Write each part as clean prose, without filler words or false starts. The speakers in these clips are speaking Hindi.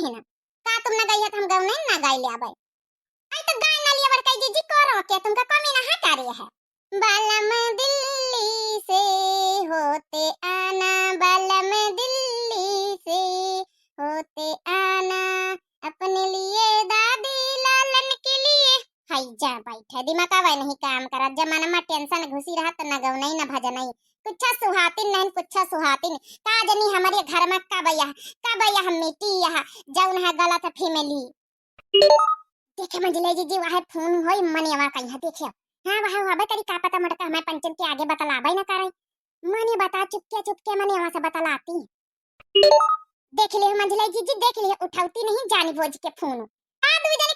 नहीं ना का तुम ना गई है तो हम गऊ नहीं ना गाय ले आबे आई तो गाय ना लिया बड़काई जी करो के तुमका कमी ना है कार्य है बालम दिल्ली से होते आना बालम दिल्ली से होते आना अपने लिए दादी लालन के लिए हाय जा बैठे दिमाग आवे नहीं काम करा जमाना में टेंशन घुसी रहा तो ना गऊ नहीं ना भजन नहीं कुछ सुहातिन नहीं कुछ सुहातिन का जनी हमारे घर में का भैया हम मिट्टी यहाँ जौन है गलत फैमिली देखे मंजले जी वहां फोन होई मनिया कहीं देखे हां वहां हबे करी का पता मटका हमें पंचन के आगे बतलाबे ना करे मनी बता चुपके मनी वहां से बतलाती देख ले मंजले जी देख ले उठाती नहीं जानी बोझ के फोन आ दू जनी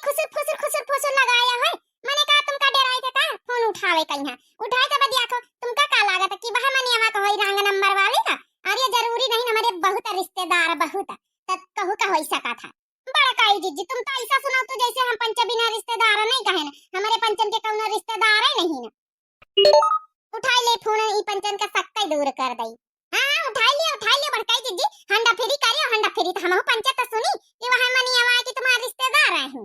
खुसुर लगाया है मैंने कहा तुमका डराई थे का फोन उठावे कहीं उठाए के बाद देखो तुमका का लागत कि वहां मनिया का होई रंग नंबर वाली का अरे जरूरी नहीं हमारे बहुत रिश्तेदार बहुत तब कहू का होई सका था बड़ा काई जी तुम तो ऐसा सुनाओ तो जैसे हम पंच बिना रिश्तेदार नहीं कहे ना हमारे पंचन के कौनो रिश्तेदार है नहीं ना उठाई ले फोन ई पंचन का सक्का दूर कर दई हां उठाई ले बड़काई जी हंडा फेरी करियो हंडा फेरी तो हमहु पंच तो सुनी कि वहां मनी आवा कि तुम्हारे रिश्तेदार है हूं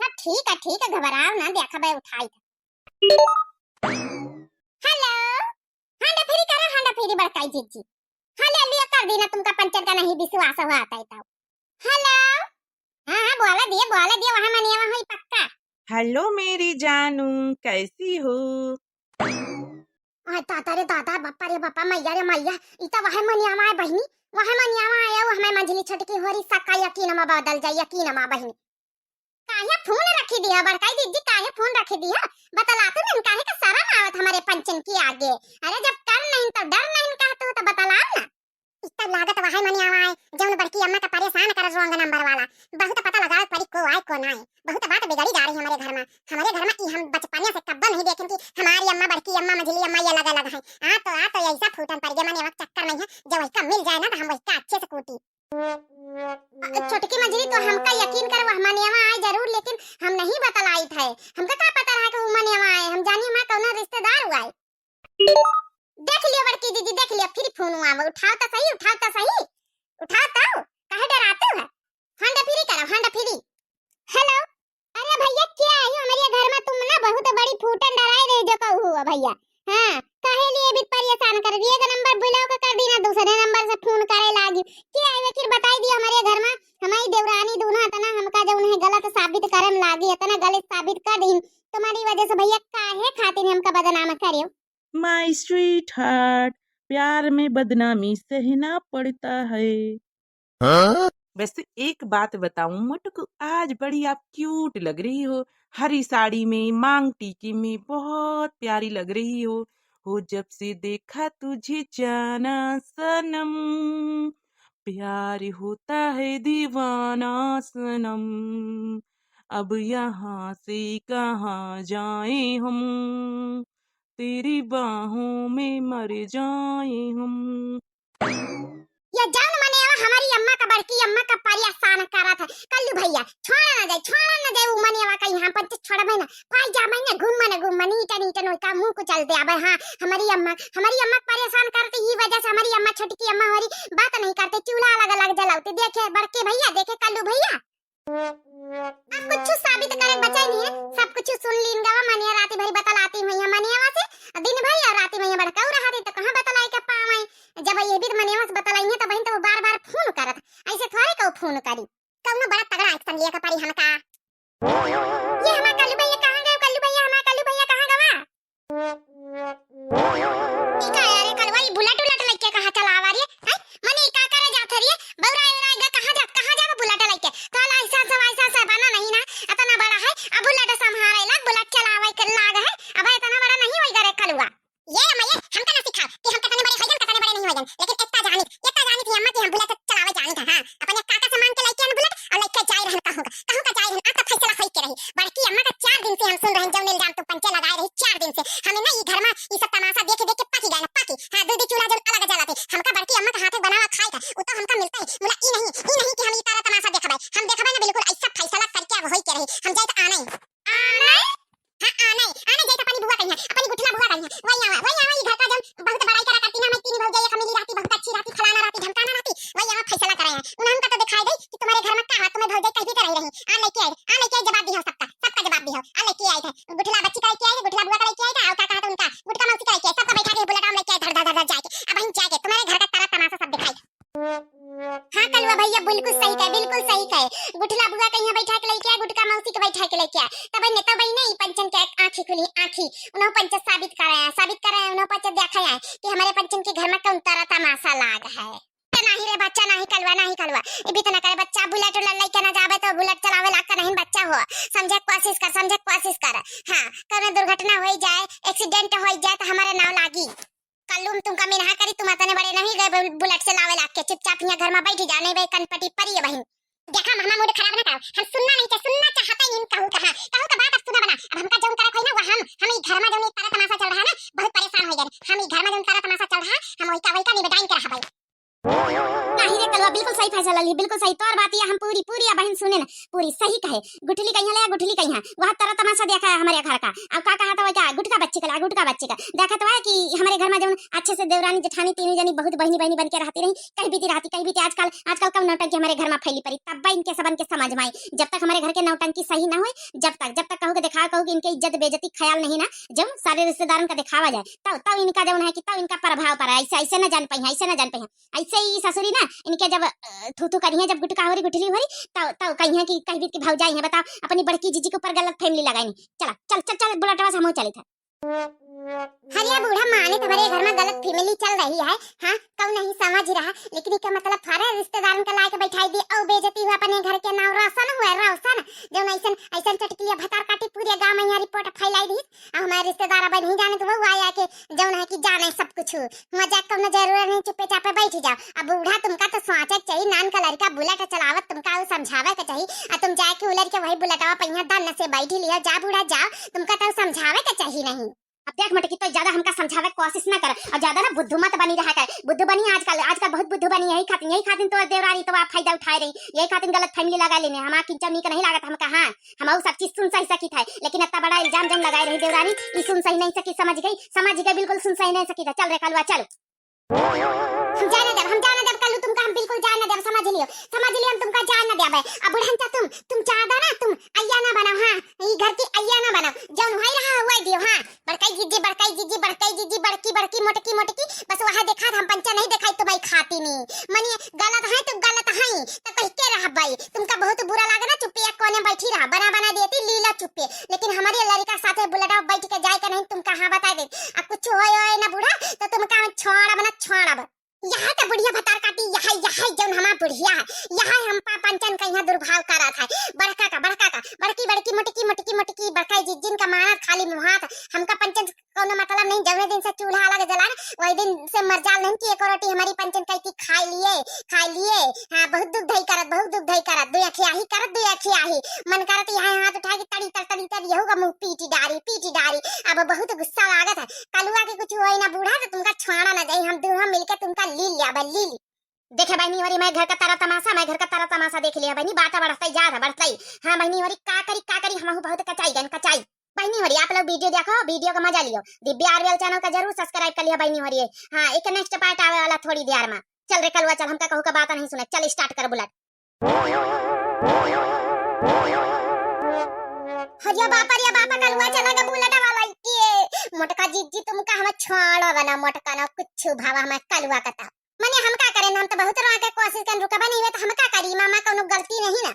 अच्छा ठीक है घबराओ ना देखा बे उठाई हेलो हंडा फेरी बड़काई जी हेलो लिया कर देना तुमका पंचन का नहीं विश्वास हुआ आता है तब हेलो हाँ बोला दिए वहाँ मनिया हुई पक्का हेलो मेरी जानू कैसी हो दादा रे दादा बापा रे बापा मैया रे मैया इता वहाँ मनिया है बहनी वहाँ मनिया आया वो हमें मंजली छटकी होरी सक्का यकीन में बदल जाए यकीन में बहनी काहे फोन रखी दिया बड़काई दीदी काहे फोन रखी दिया बतलाते नहीं काहे का शर्म आवत हमारे पंचन की आगे अरे जब कर नहीं तो डर नहीं कहते हो तो बतलाओ ना इतना लागत वहां मनी आवा है जौन बड़की अम्मा का परेशान कर रंग नंबर वाला बहुत पता लगा पड़ी को आए को ना बहुत बात बिगड़ी जा रही है हमारे घर में कि हम बचपन से कब्बा नहीं देखें कि हमारी अम्मा बड़की अम्मा मझली अम्मा ये अलग है आ तो ऐसा फूटन पड़ गया मने वक्त चक्कर नहीं है जब इसका मिल जाए ना तो हम वही अच्छे से कूटी छोटकी मझली तो हमका यकीन कर वह मनिया आए जरूर लेकिन हम नहीं बतलाई थे हमका क्या पता रहा कि वो मनिया आए हम जानी हमारा कौन रिश्तेदार हुआ है देख लियो बड़की दीदी देख लियो फिर फोन आवा उठाओ तो सही काहे डराते हो हंडा फिरी हेलो अरे भैया क्या है हमारे घर में तुम ना बहुत बड़ी फूटन डराए रहे जो कहू हुआ भैया हां काहे लिए भी परेशान कर दिए एक नंबर बुलाओ का कर देना दूसरे नंबर से फोन करे लागी क्या है फिर बताई दिया हमारे घर में हमारी देवरानी दूल्हा तना हमका जो उन्हें गलत साबित करन लागी इतना गलत साबित कर दी तुम्हारी वजह से भैया काहे खातिर हमका बदनाम करियो माय स्वीट हार्ट प्यार में बदनामी सहना पड़ता है हाँ? वैसे एक बात बताऊं मटकू आज बड़ी आप क्यूट लग रही हो हरी साड़ी में मांग टीकी में बहुत प्यारी लग रही हो जब से देखा तुझे जाना सनम प्यार होता है दीवाना सनम अब यहाँ से कहाँ जाए हम तेरी बाहों में मर जाए हम या जान मने हमारी अम्मा का बड़की अम्मा का परेशान करा था कल्लू भैया छोड़ा ना जाए वो मनिया का यहाँ पर छोड़ा भाई ना भाई जा भाई ना घूम मनी नीटन का मुंह को चल दे अब हां हमारी अम्मा परेशान करती ही वजह से हमारी अम्मा छोटकी अम्मा हमारी बात नहीं करते चूल्हा अलग जलाते देखे बड़के भैया देखे कल्लू भैया अब कुछ साबित करे बचा नहीं है सब कुछ सुन लीन गवा मनिया राती भरी बतलाती भैया मनिया से दिन भैया राती भैया बड़का रहा थी तो कहां बतलाई का पावे जब ये भी मनिया से बतलाई है तो बहन तो वो बार फोन करत ऐसे थोड़े को फोन करी कौनो बड़ा तगड़ा एक्शन लिया का परी हमका ये हमारा कल्लू भैया कहां गए हमारा कल्लू भैया कहां गवा ठीक है यार कलवाई बुलेट लेके कहां चलावा रे मने का करे जात रे बौरा कहां जा बुलेट लेके काला ऐसा बना नहीं ना इतना बड़ा है अब बुलेट संभाले लग बुलेट चलावे कर लाग है अब इतना बड़ा नहीं होई करे कलवा ये मये हमका ना सिखा कि हम कितने बड़े होइगन कितने बड़े नहीं होइगन लेकिन इतना जानी थी अम्मा की हम बुलेट चलावे जानी था हां अपने काका से मांग के लेके आन बुलेट और लेके जाई रहन कहूं का जाई रहन आता फैसला होई के रही बड़की अम्मा का 4 दिन से हम सुन रहे जौन इल्जाम तो पंचे लगाए रही 4 दिन से हमें ना ये घर में ये सब तमाशा देख के पाकी गए ना पाकी हां दूध चूल्हा जो अलग जलाते हमका बड़की अम्मा का हाथे बनावा खाए था वो तो हमका मिलता है मुला ई नहीं कि हम ये तारा तमाशा देखबे हम देखबे ना बिल्कुल ऐसा फैसला करके अब होई के रही हम जाए तो आने जाए अपनी बुआ कहीं अपनी गुठला बुआ कहीं वही आवा ये घर का जब बहुत बड़ाई करा करती ना मैं तीन भौजाई एक मिली रहती बहुत अच्छी रहती फलाना रहती ढमकाना रहती वही यहाँ फैसला करे हैं उन्हें हमका तो दिखाई दे कि तुम्हारे तुम्हारे घर में का हाथ में भौजाई कहीं भी रही रही आ लेके आई जवाब दियो सबका जवाब दियो आ लेके आई थे गुठला बच्ची का लेके आई गुठला बुआ का लेके आई था और का कहा था उनका गुटका मौसी का लेके आई सबका बैठा के बुलेट में लेके आई धड़ धड़ धड़ जाके अब हम जाके तुम्हारे घर का तारा तमाशा सब दिखाई। हाँ कलवा भैया बिल्कुल सही कहे गुठला बुआ का यहाँ बैठा के लेके आया गुटका मौसी के बैठा के लेके आया तब नहीं पंचन के आंखी खुली आंखी उन्होंने पंचन साबित कर रहे हैं उन्होंने पंचन देखा है कि हमारे पंचन के घर में कौन तारा तमाशा लाग है। नहीं रे बच्चा नहीं कलवा ये भी तो ना करे बच्चा बुलेट लेके ना जावे तो बुलेट चलावे लाग का नहीं बच्चा हो समझे कोशिश कर हाँ कभी दुर्घटना हो जाए एक्सीडेंट हो जाए तो हमारे नाव लागी कल्लूम तुमका मिनहा करी तुम इतने बड़े नहीं गए बुलेट से लावे लाग के चुपचाप यहाँ घर में बैठ जाने भाई कनपटी परी है बहन देखा मामा मूड खराब ना करो हम सुनना चाहता ही कहूं का बात अब सुना बना अब हमका जौन करे कोई ना वो हम ई घर में जौन एक तारा तमाशा चल रहा है ना बहुत परेशान हो गए हम ई घर में जौन तारा तमाशा चल रहा है हम वही का निबटाइन कर रहा भाई नहीं रे कलवा बिल्कुल सही फैसला ली बिल्कुल सही तोर बात ये हम पूरी बहन सुने ना पूरी सही कहे गुठली कहीं ले गुठली कहीं वहां तारा तमाशा देखा है हमारे घर का अब का कहा था क्या गुटका बच्ची का देखा तो है कि हमारे घर में जो अच्छे से देवरानी जेठानी तीनों जनी बहुत बहनी बन के रहती रही कहीं भी आजकल कब नौटंकी हमारे घर में फैली पड़ी तब इनके सबन के समझ में आई जब तक हमारे घर के नौटंकी सही ना हो जब तक कहो के दिखावा कहो कि इनके इज्जत बेइज्जती ख्याल नहीं ना जब सारे रिश्तेदारों का दिखावा जाए तब इनका जो है कि तब इनका प्रभाव पड़ा ऐसे न जान पाई ऐसे ही ससुरी ना इनके जब थू करी है जब गुटका हो रही गुठली हो रही तब कहीं है कि कहीं भी भाव जाई है बताओ अपनी बड़की जीजी के ऊपर गलत फैमिली लगाई चल बुलेटवा से हम चली था हरिया बूढ़ा माने तुम्हारे घर में गलत फैमिली चल रही है हाँ कब नहीं समझ रहा लेकिन इसका मतलब सारे रिश्तेदारों का लाके बैठाई दी और बेइज्जती हुआ अपने घर के नाम रोशन जो ऐसन चटकी भतार काटी पूरे गांव में यहाँ रिपोर्ट फैलाई दी हमारे रिश्तेदार अब नहीं जाने तो वो आया के जो है कि जाने सब कुछ मजाक करना जरूर नहीं चुपे चापे बैठ जाओ अब बूढ़ा तुमका तो सोचा चाहिए नान का लड़का बुलेट चलावत तुमका समझावे के चाहिए तुम जाके उलट के वही बुलेटवा पहिया दन से बैठी लिया जा बूढ़ा जाओ तुमका तो समझावे के चाहिए नहीं अब देख मटकी तो ज्यादा हमका समझावे कोशिश न कर और ज्यादा ना बुद्धू मत बनी रहा कर बुद्धू बनी आजकल बहुत बुद्धू बनी यही खातिर तो देवरानी तो आप फायदा उठा रही यही खातिर गलत फैमिली लगा लेने हमारा किचन नी का नहीं लागत हम कहा हम सब चीज सुन सही सकी था लेकिन इतना बड़ा इल्जाम जम लगाई रही देवरानी ये सुन सही नहीं सकी समझ गई बिल्कुल सुन सही नहीं सकी था चल रे कलवा चल हम जाने दे कल तुमका हम बिल्कुल जाने दे समझ लियो हम तुमका जान न देबे अब बुढ़न तुम चाहता ना तुम अय्या ना बनाओ हां ई घर की अय्या ना बनाओ जौन होई रहा हुआ दियो हां बड़काई जीजी बड़की मोटकी बस वहां देखा हम पंचा नहीं दिखाई तो भाई खाती नहीं मनी गलत है तो कह के रहा भाई तुमका बहुत बुरा लगा ना चुप्पे एक कोने बैठी रहा बना देती लीला चुप्पे लेकिन हमारे लड़का साथे बुलेटा बैठ के जाए के नहीं तुम कहां बता दे अब कुछ होए ना बूढ़ा तो तुमका छोड़ा यहाँ तो बुढ़िया भतार काटी यहाँ जौन हमारा बुढ़िया है यहाँ हम पंचन का यहाँ दुर्भाव करा था बड़का का बड़की मोटकी बड़का जिन का मारा खाली मुहात हमका पंचन कोनो मतलब नहीं जौने दिन से चूल्हा अलग जलान वही दिन से मरजाल नहीं की एक रोटी हमारी पंचन कहती खाई लिए हाँ बहुत दुख धई करत दुई अखिया ही मन करत यहाँ हाथ उठा के तड़ी यहू का मुंह पीटी डारी अब बहुत गुस्सा लागत है कलुआ के कुछ होई ना बूढ़ा तो तुमका छोड़ा ना जाई हम दोनों मिलके तुमका ली देखे बहनी वाली मैं घर का तारा तमाशा देख लिया बहनी बात बढ़ताई हाँ बहनी वाली का करी हम बहुत कचाई बहनी वाली आप लोग वीडियो का मजा लियो दिव्या आरएल चैनल का जरूर सब्सक्राइब कर लिया बहनी वाली हाँ एक नेक्स्ट पार्ट आवे वाला थोड़ी देर में चल रे कलवा चल हमका कहू का बात नहीं सुने चल स्टार्ट कर बुलेट हरिया बापा कलवा चला गा बुलेट वाला के मोटका जीजी तुमका हम छोड़ बना मोटका ना कुछ भावा हम कलवा का मने हम का करें हम तो बहुत रोके कोशिश कर रुकबा नहीं हुए तो हम का करी मामा कोनो गलती नहीं ना